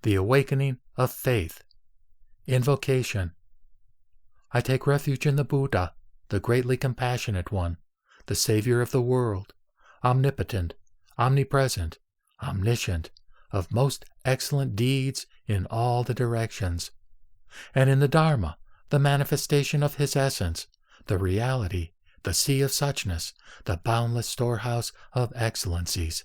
The Awakening of Faith. Invocation. I take refuge in the Buddha, the greatly compassionate one, the Savior of the world, omnipotent, omnipresent, omniscient, of most excellent deeds in all the directions, and in the Dharma, the manifestation of his essence, the reality, the sea of suchness, the boundless storehouse of excellencies,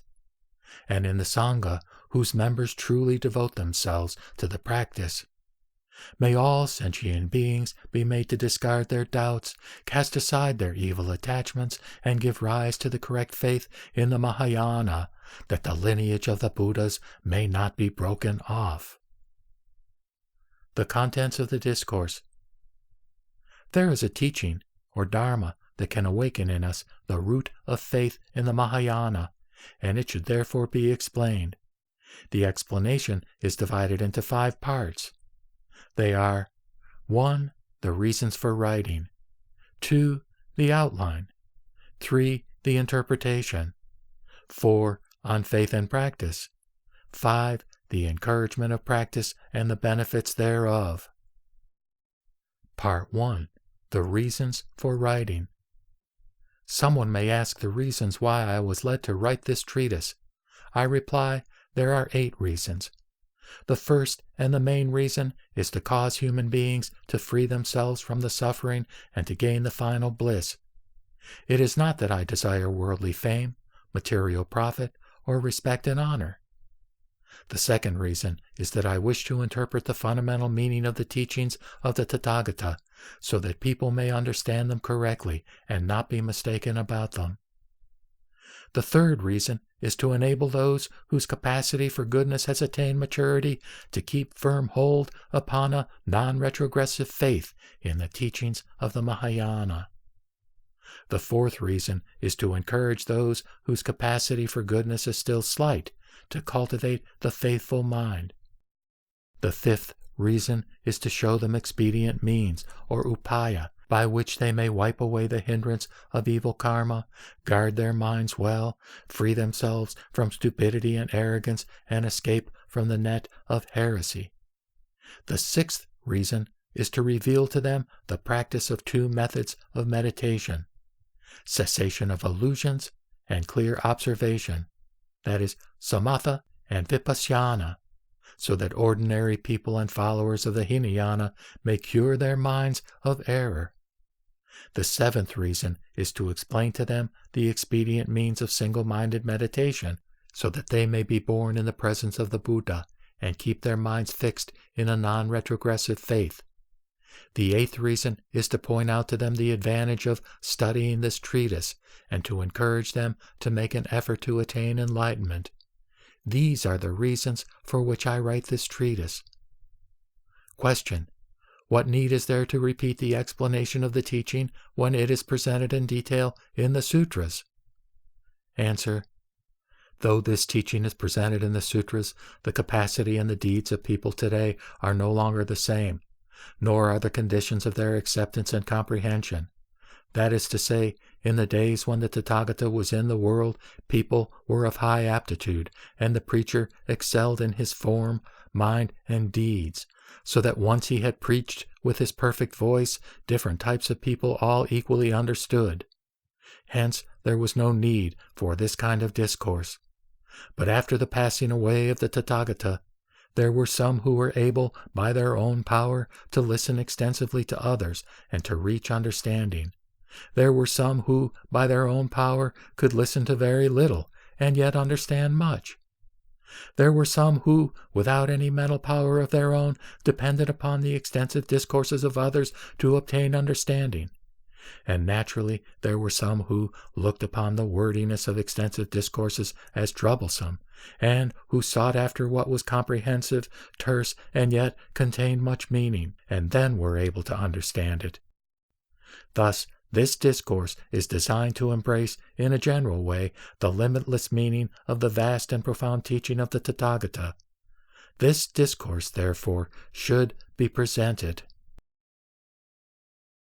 and in the Sangha, whose members truly devote themselves to the practice. May all sentient beings be made to discard their doubts, cast aside their evil attachments, and give rise to the correct faith in the Mahayana, that the lineage of the Buddhas may not be broken off. The contents of the discourse. There is a teaching, or Dharma, that can awaken in us the root of faith in the Mahayana, and it should therefore be explained. The explanation is divided into 5 parts. They are 1. The reasons for writing, 2. The outline, 3. The interpretation, 4. On faith and practice, 5. The encouragement of practice and the benefits thereof. Part 1. The reasons for writing. Someone may ask the reasons why I was led to write this treatise. I reply, there are 8 reasons. The first and the main reason is to cause human beings to free themselves from the suffering and to gain the final bliss. It is not that I desire worldly fame, material profit, or respect and honor. The second reason is that I wish to interpret the fundamental meaning of the teachings of the Tathagata so that people may understand them correctly and not be mistaken about them. The third reason is to enable those whose capacity for goodness has attained maturity to keep firm hold upon a non-retrogressive faith in the teachings of the Mahayana. The fourth reason is to encourage those whose capacity for goodness is still slight to cultivate the faithful mind. The fifth reason is to show them expedient means, or upaya, by which they may wipe away the hindrance of evil karma, guard their minds well, free themselves from stupidity and arrogance, and escape from the net of heresy. The sixth reason is to reveal to them the practice of 2 methods of meditation: cessation of illusions and clear observation, that is, samatha and vipassana, so that ordinary people and followers of the Hinayana may cure their minds of error. The seventh reason is to explain to them the expedient means of single-minded meditation, so that they may be born in the presence of the Buddha and keep their minds fixed in a non-retrogressive faith. The eighth reason is to point out to them the advantage of studying this treatise and to encourage them to make an effort to attain enlightenment. These are the reasons for which I write this treatise. Question: what need is there to repeat the explanation of the teaching when it is presented in detail in the sutras? Answer: though this teaching is presented in the sutras, the capacity and the deeds of people today are no longer the same, nor are the conditions of their acceptance and comprehension. That is to say, in the days when the Tathagata was in the world, people were of high aptitude, and the preacher excelled in his form, mind, and deeds, so that once he had preached with his perfect voice, different types of people all equally understood. Hence, there was no need for this kind of discourse. But after the passing away of the Tathagata, there were some who were able, by their own power, to listen extensively to others and to reach understanding. There were some who, by their own power, could listen to very little and yet understand much. There were some who, without any mental power of their own, depended upon the extensive discourses of others to obtain understanding. And naturally, there were some who looked upon the wordiness of extensive discourses as troublesome, and who sought after what was comprehensive, terse, and yet contained much meaning, and then were able to understand it. Thus, this discourse is designed to embrace, in a general way, the limitless meaning of the vast and profound teaching of the Tathagata. This discourse, therefore, should be presented.